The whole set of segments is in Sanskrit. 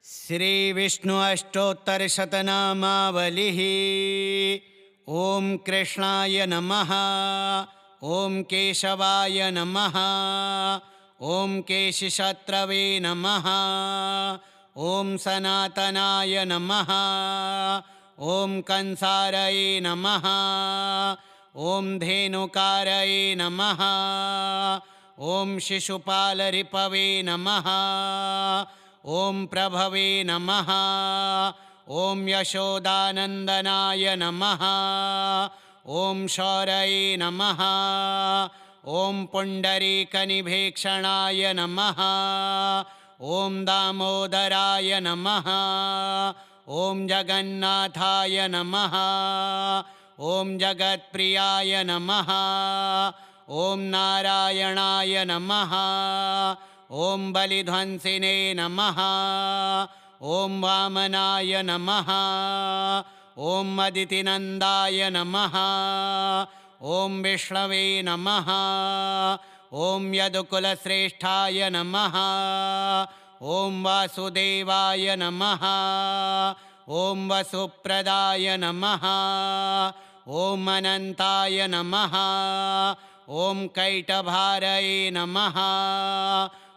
श्री विष्णु अष्टोत्तर शतनामावलिः। ओम कृष्णाय नमः। ओम केशवाय नमः। ओम केशिशत्रवे नमः। ओम सनातनाय नमः। ओम कंसारये नमः। ओम धेनुकारये नमः। ओम शिशुपालरिपवे नमः। ओम प्रभवे नमः। ओम यशोदानंदनाय नमः। ओम शौरये नमः। ओम पुंडरीकनिभीक्षणाय नमः। ओम दामोदराय नमः। ओम जगन्नाथाय नमः। ओम जगत्प्रियाय नमः। ओम नारायणाय नमः। ओम बलिध्वंसिने नमः। ओम वामनाय नमः। ओम अदितिनंदाय नमः। ओम विष्णवे नमः। ओम यदुकुलश्रेष्ठाय नमः। ओम वासुदेवाय नमः। ओम वसुप्रदाय नमः। ओम अनंताय नमः। ओम कैटभारये नमः।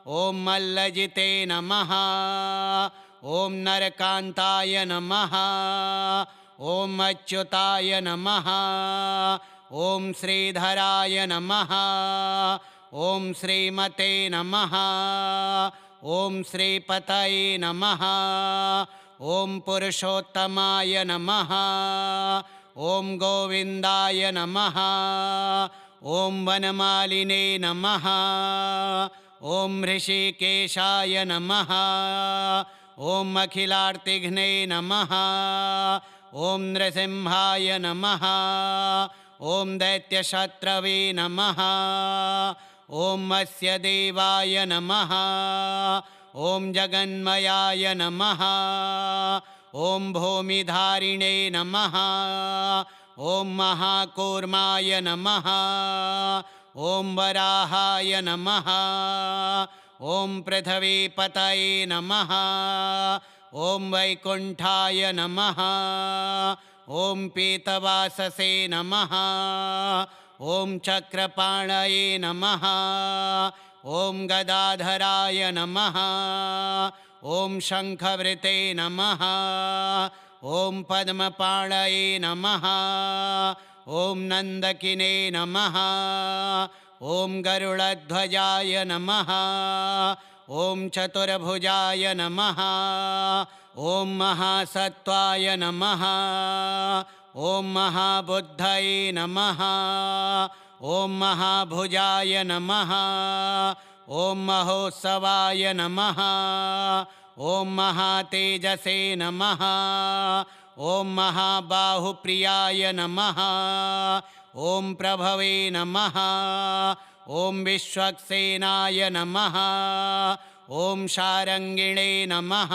ओम मल्लजिते नमः। ओम नरकांताय नमः। ओम अच्युताय नमः। ओम श्रीधराय नमः। ओम श्रीमते नमः। ओम श्रीपतये नमः। ओम पुरुषोत्तमाय नमः। ओम गोविंदाय नमः। ओम वनमालिने नमः। ओम ऋषिकेशाय नमः। ओम अखिलार्तिघ्ने नमः। ओम नृसिंहाय नमः। ओम दैत्यशत्रवे नमः। ओम अस्य देवाय नमः। ओम जगन्मयाय नमः। ओम भूमिधारिणे नमः। ओम महाकूर्माय नमः। ओम वराहाय नमः। ओम पृथ्वीपतये नमः। ओम वैकुंठाय नमः। ओम पीतवाससे नमः। ओम चक्रपाणये नमः। ओम गदाधराय नमः। ओम शंखवृते नमः। ओम पद्मपाणये नमः। ओम नंदकिने नमः। ओम गरुड़ध्वजाय नमः। ओम चतुर्भुजाय नमः। ओम महासत्वाय नमः। ओम महाबुद्धये नमः। ओम महाभुजाय नमः। ओम महोत्सवाय नमः। ओम महातेजसे नमः। ओम महाबाहुप्रियाय नमः। ओम प्रभवे नमः। ओम विश्वक्सेनाय नमः। ओम शारंगिणे नमः।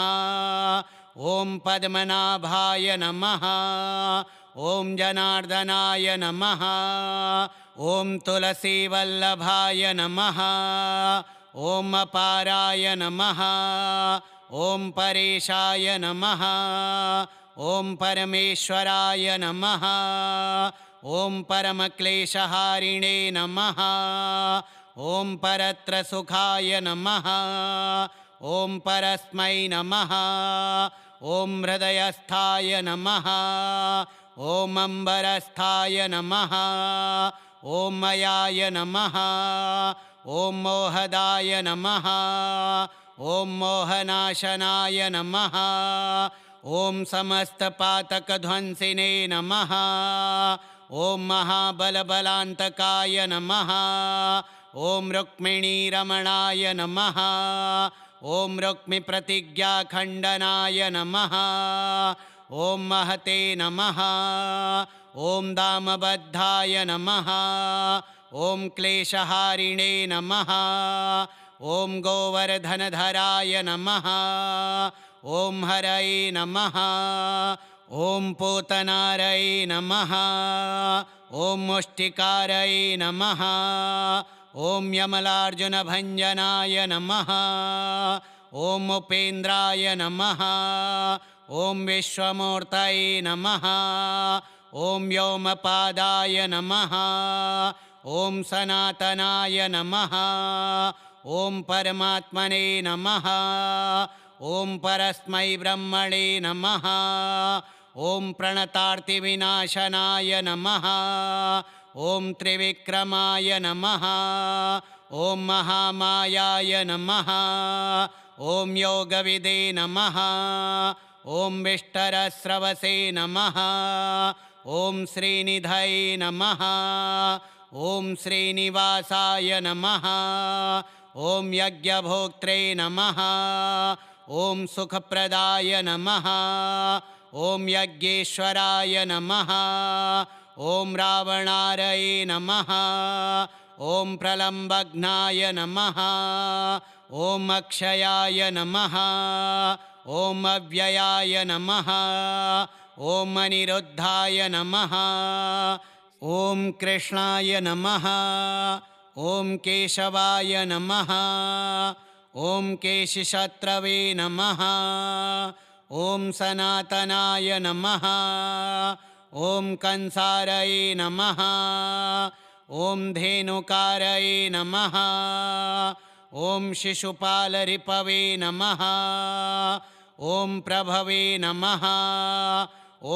ओम पद्मनाभाय नमः। ओम जनार्दनाय नमः। ओम तुलसीवल्लभाय नमः। ओम अपाराय नमः। ओम परेशाय नमः। ओम परमेश्वराय नमः। ओम परमक्लेशहारिणे नमः। ओम परत्रसुखाय नमः। ओम परस्मै नमः। ओम हृदयस्थाय नमः। ओम अम्बरस्थाय नमः। ओम मयाय नमः। ओम मोहदाय नमः। ओम मोहनाशनाय नमः। ओम समस्तपातकध्वंसिने नमः। ओम महाबलबलान्तकाय नमः। ओम रुक्मिणीरमणाय नमः। ओम रुक्मिप्रतिज्ञाखण्डनाय नमः। ओम महते नमः। ओम दामबद्धाय नमः। ओम क्लेशहारिणे नमः। ओम गोवर्धनधराय नमः। ओम हरये नमः। ओम पूतनारये नमः। ओम मुष्टिकारये नमः। ओम यमलार्जुनभञ्जनाय नमः। ॐ उपेन्द्राय नमः ॐ विश्वमूर्तये नमः ॐ व्योमपादाय नमः ॐ सनातनाय नमः ॐ परमात्मने नमः ॐ परस्मै ब्रह्मणे नमः ॐ प्रणतार्तिविनाशनाय नमः ॐ त्रिविक्रमाय नमः ॐ महामायाय नमः ॐ योगविदे नमः ॐ विष्टरस्रवसे नमः ॐ श्रीनिधये नमः ॐ श्रीनिवासाय नमः ॐ यज्ञभोक्त्रे नमः ॐ सुखप्रदाय नमः ॐ यज्ञेश्वराय नमः ॐ रावणारये नमः ॐ प्रलम्बघ्नाय नमः ॐ अक्षयाय नमः ॐ अव्ययाय नमः ॐ अनिरुद्धाय नमः ॐ कृष्णाय नमः ॐ केशवाय नमः ॐ केशिशत्रवे नमः ॐ सनातनाय नमः ॐ कंसारये नमः ॐ धेनुकारये नमः ॐ शिशुपालरिपवे नमः ॐ प्रभवे नमः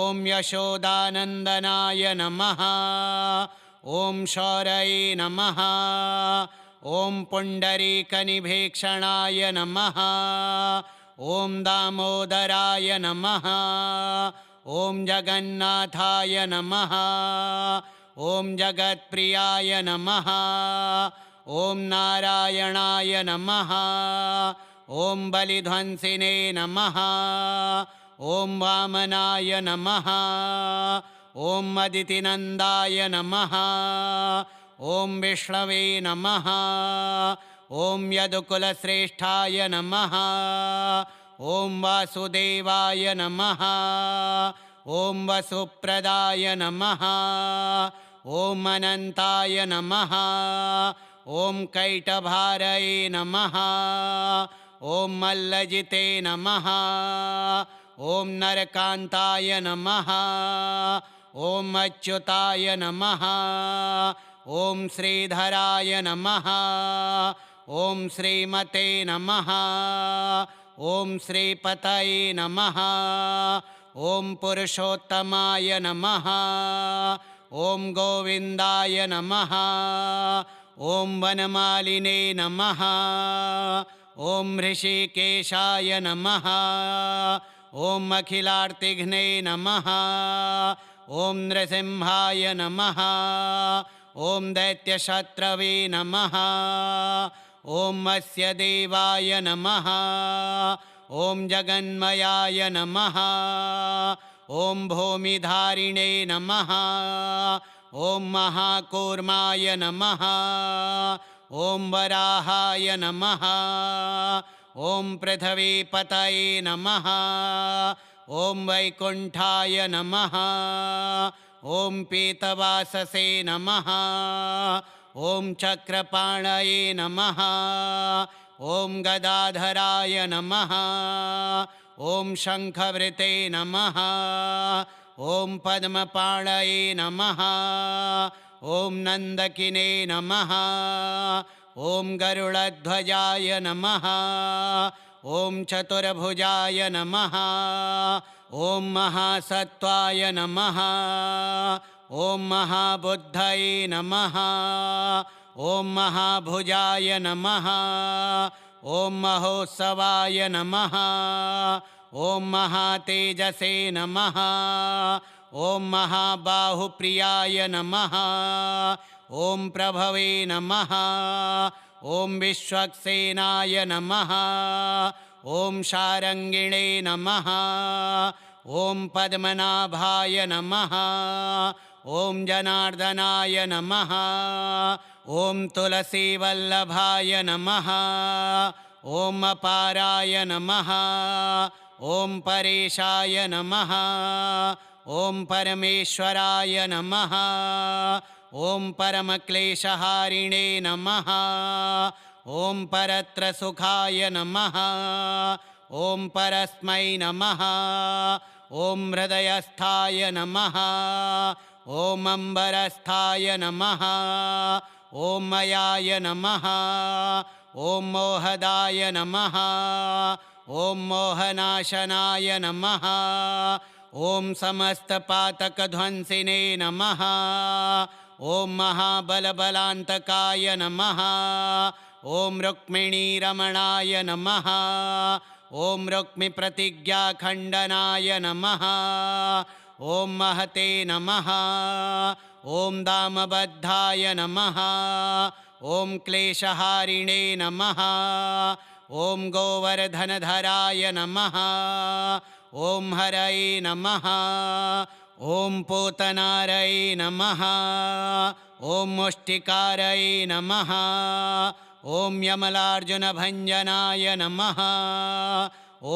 ॐ यशोदानन्दनाय नमः ॐ शौरये नमः ॐ पुण्डरीकनिभीक्षणाय नमः ॐ दामोदराय नमः ॐ जगन्नाथाय नमः ॐ जगत्प्रियाय नमः ॐ नारायणाय नमः ॐ बलिध्वंसिने नमः ॐ वामनाय नमः ॐ अदितिनन्दाय नमः ॐ विष्णवे नमः ॐ यदुकुलश्रेष्ठाय नमः ॐ वासुदेवाय नमः ॐ वसुप्रदाय नमः ॐ अनन्ताय नमः ॐ कैटभारये नमः ॐ मल्लजिते नमः ॐ नरकान्ताय नमः ॐ अच्युताय नमः ॐ श्रीधराय नमः ॐ श्रीमते नमः ॐ श्रीपतये नमः ॐ पुरुषोत्तमाय नमः ॐ गोविन्दाय नमः ॐ वनमालिने नमः ॐ ऋषिकेशाय नमः ॐ अखिलार्तिघ्ने नमः ॐ नृसिंहाय नमः ॐ दैत्यशत्रवे नमः ॐ अस्य देवाय नमः ॐ जगन्मयाय नमः ॐ भूमिधारिणे नमः ॐ महाकूर्माय नमः ॐ वराहाय नमः ॐ पृथिवीपतये नमः ॐ वैकुण्ठाय नमः ॐ पीतवाससे नमः ॐ चक्रपाणये नमः ॐ गदाधराय नमः ॐ शङ्खवृते नमः ॐ पद्मपाणये नमः ॐ नन्दकिने नमः ॐ गरुडध्वजाय नमः ॐ चतुर्भुजाय नमः ॐ महासत्त्वाय नमः ॐ महाबुद्धये नमः ॐ महाभुजाय नमः ॐ महोत्सवाय नमः ॐ महातेजसे नमः ॐ महाबाहुप्रियाय नमः ॐ प्रभवे नमः ॐ विश्वक्सेनाय नमः ॐ शारङ्गिणे नमः ॐ पद्मनाभाय नमः ॐ जनार्दनाय नमः ॐ तुलसीवल्लभाय नमः ॐ अपाराय नमः ॐ परेशाय नमः ॐ परमेश्वराय नमः ॐ परमक्लेशहारिणे नमः ॐ परत्रसुखाय नमः ॐ परस्मै नमः ॐ हृदयस्थाय नमः ॐ अम्बरस्थाय नमः ॐ मयाय नमः ॐ मोहदाय नमः ॐ मोहनाशनाय नमः ॐ समस्तपातकध्वंसिने नमः ॐ महाबलबलान्तकाय नमः ॐ रुक्मिणीरमणाय नमः ॐ रुक्मिप्रतिज्ञाखण्डनाय नमः ॐ महते नमः ॐ दामबद्धाय नमः ॐ क्लेशहारिणे नमः ॐ गोवर्धनधराय नमः ॐ हरये नमः ॐ पूतनारये नमः ॐ मुष्टिकारये नमः ॐ यमलार्जुनभञ्जनाय नमः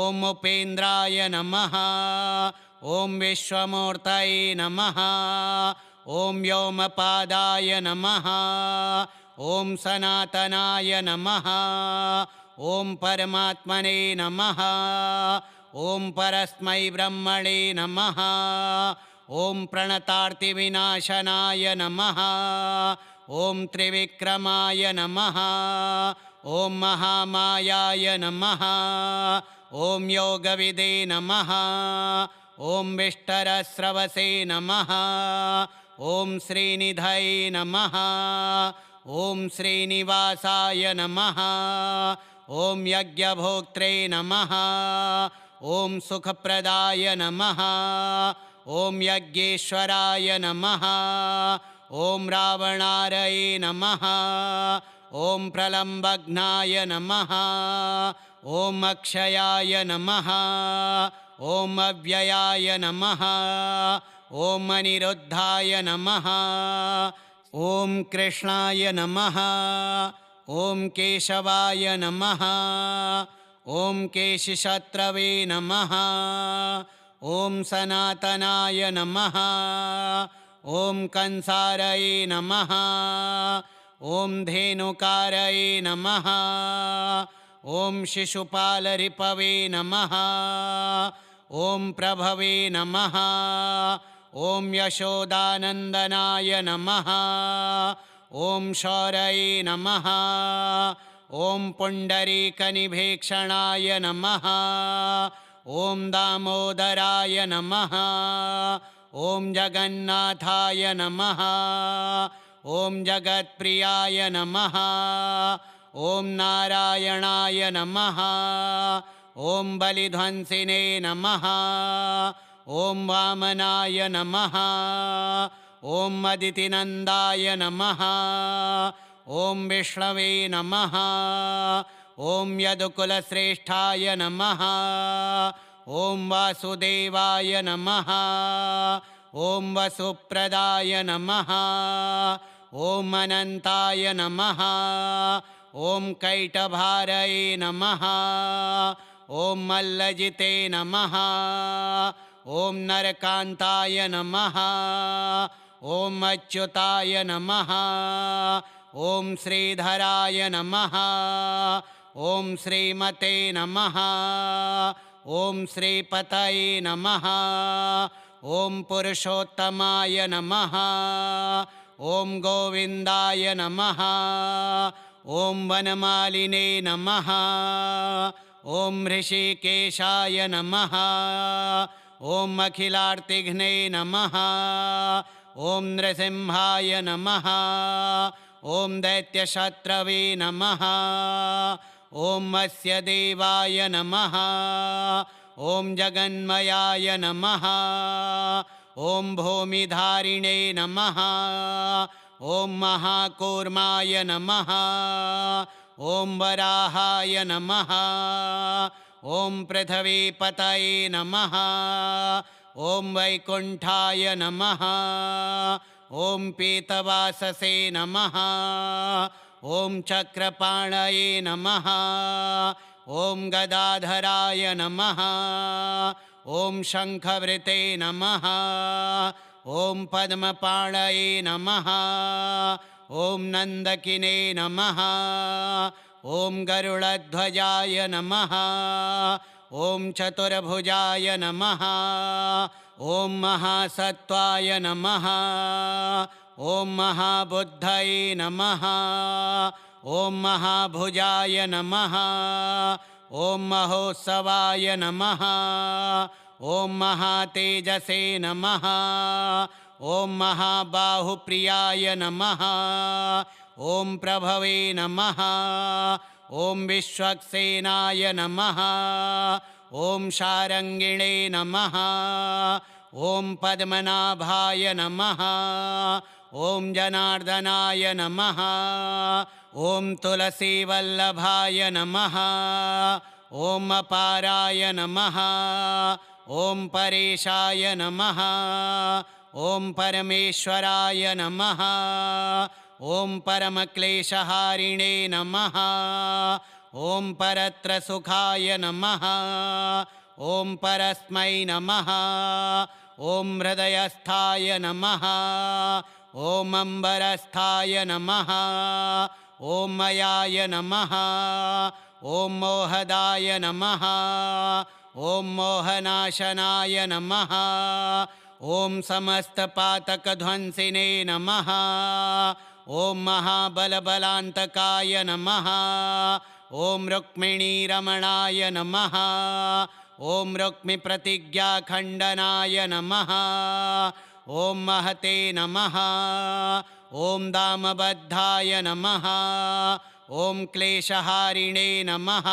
ॐ उपेन्द्राय नमः ॐ विश्वमूर्तये नमः ॐ व्योमपादाय नमः ॐ सनातनाय नमः ॐ परमात्मने नमः ॐ परस्मै ब्रह्मणे नमः ॐ प्रणतार्तिविनाशनाय नमः ॐ त्रिविक्रमाय नमः ॐ महामायाय नमः ॐ योगविदे नमः ॐ विष्टरस्रवसे नमः ॐ श्रीनिधये नमः ॐ श्रीनिवासाय नमः ॐ यज्ञभोक्त्रे नमः ॐ सुखप्रदाय नमः ॐ यज्ञेश्वराय नमः ॐ रावणारये नमः ॐ प्रलम्बघ्नाय नमः ॐ अक्षयाय नमः ॐ अव्ययाय नमः ॐ अनिरुद्धाय नमः ॐ कृष्णाय नमः ॐ केशवाय नमः ॐ केशिशत्रवे नमः ॐ सनातनाय नमः ॐ कंसारये नमः ॐ धेनुकारये नमः ॐ शिशुपालरिपवे नमः ॐ प्रभवे नमः ॐ यशोदानन्दनाय नमः ॐ शौरये नमः ॐ पुण्डरीकनिभीक्षणाय नमः ॐ दामोदराय नमः ॐ जगन्नाथाय नमः ॐ जगत्प्रियाय नमः ॐ नारायणाय नमः ॐ बलिध्वंसिने नमः ॐ वामनाय नमः ॐ अदितिनन्दाय नमः ॐ विष्णवे नमः ॐ यदुकुलश्रेष्ठाय नमः ॐ वासुदेवाय नमः ॐ वसुप्रदाय नमः ॐ अनन्ताय नमः ॐ कैटभारये नमः ॐ मल्लजिते नमः ॐ नरकान्ताय नमः ॐ अच्युताय नमः ॐ श्रीधराय नमः ॐ श्रीमते नमः ॐ श्रीपतये नमः ॐ पुरुषोत्तमाय नमः ॐ गोविन्दाय नमः ॐ वनमालिने नमः ॐ ऋषिकेशाय नमः ॐ अखिलार्तिघ्ने नमः ॐ नृसिंहाय नमः ॐ दैत्यशत्रवे नमः ॐ अस्य देवाय नमः ॐ जगन्मयाय नमः ॐ भूमिधारिणे नमः ॐ महाकूर्माय नमः ॐ वराहाय नमः ॐ पृथिवीपतये नमः ॐ वैकुण्ठाय नमः ॐ पीतवाससे नमः ॐ चक्रपाणये नमः ॐ गदाधराय नमः ॐ शङ्खवृते नमः ॐ पद्मपाणये नमः ॐ नन्दकिने नमः ॐ गरुडध्वजाय नमः ॐ चतुर्भुजाय नमः ॐ महासत्त्वाय नमः ॐ महाबुद्धये नमः ॐ महाभुजाय नमः ॐ महोत्सवाय नमः ॐ महातेजसे नमः ॐ महाबाहुप्रियाय नमः ॐ प्रभवे नमः ॐ विश्वक्सेनाय नमः ॐ शारङ्गिणे नमः ॐ पद्मनाभाय नमः ॐ जनार्दनाय नमः ॐ तुलसीवल्लभाय नमः ॐ अपाराय नमः ॐ परेशाय नमः ॐ परमेश्वराय नमः ॐ परमक्लेशहारिणे नमः ॐ परत्रसुखाय नमः ॐ परस्मै नमः ॐ हृदयस्थाय नमः ॐ अम्बरस्थाय नमः ॐ मयाय नमः ॐ मोहदाय नमः ॐ मोहनाशनाय नमः ॐ समस्तपातकध्वंसिने नमः ॐ महाबलबलान्तकाय नमः ॐ रुक्मिणीरमणाय नमः ॐ रुक्मिप्रतिज्ञाखण्डनाय नमः ॐ महते नमः ॐ दामबद्धाय नमः ॐ क्लेशहारिणे नमः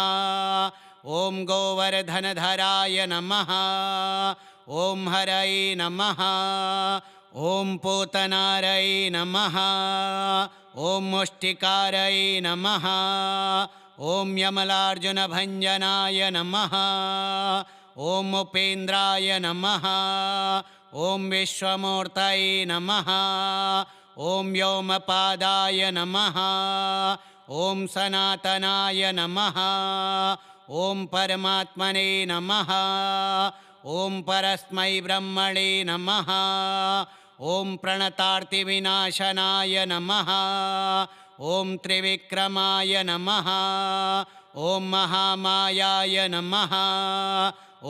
ॐ गोवर्धनधराय नमः ॐ हरये नमः ॐ पूतनारये नमः ॐ मुष्टिकारये नमः ॐ यमलार्जुनभञ्जनाय नमः ॐ उपेन्द्राय नमः ॐ विश्वमूर्तये नमः ॐ व्योमपादाय नमः ॐ सनातनाय नमः ॐ परमात्मने नमः ॐ परस्मै ब्रह्मणे नमः ॐ प्रणतार्तिविनाशनाय नमः ॐ त्रिविक्रमाय नमः ॐ महामायाय नमः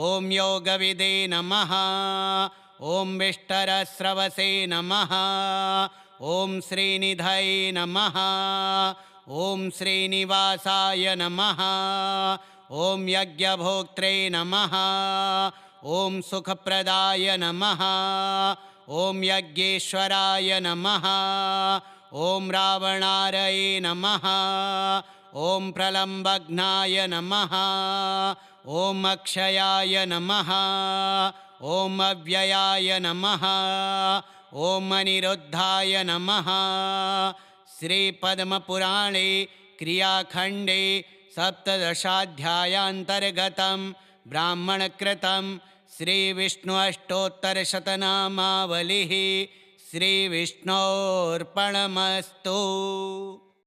ॐ योगविदे नमः ॐ विष्टरस्रवसे नमः ॐ श्रीनिधये नमः ॐ श्रीनिवासाय नमः ॐ यज्ञभोक्त्रे नमः ॐ सुखप्रदाय नमः ॐ यज्ञेश्वराय नमः ॐ रावणारये नमः ॐ प्रलम्बघ्नाय नमः ॐ अक्षयाय नमः ॐ अव्ययाय नमः ॐ अनिरुद्धाय नमः श्रीपद्मपुराणे क्रियाखण्डे सप्तदशाध्यायान्तर्गतं ब्राह्मणकृतं श्रीविष्णु अष्टोत्तरशतनामावलिः श्रीविष्णोर्पणमस्तु।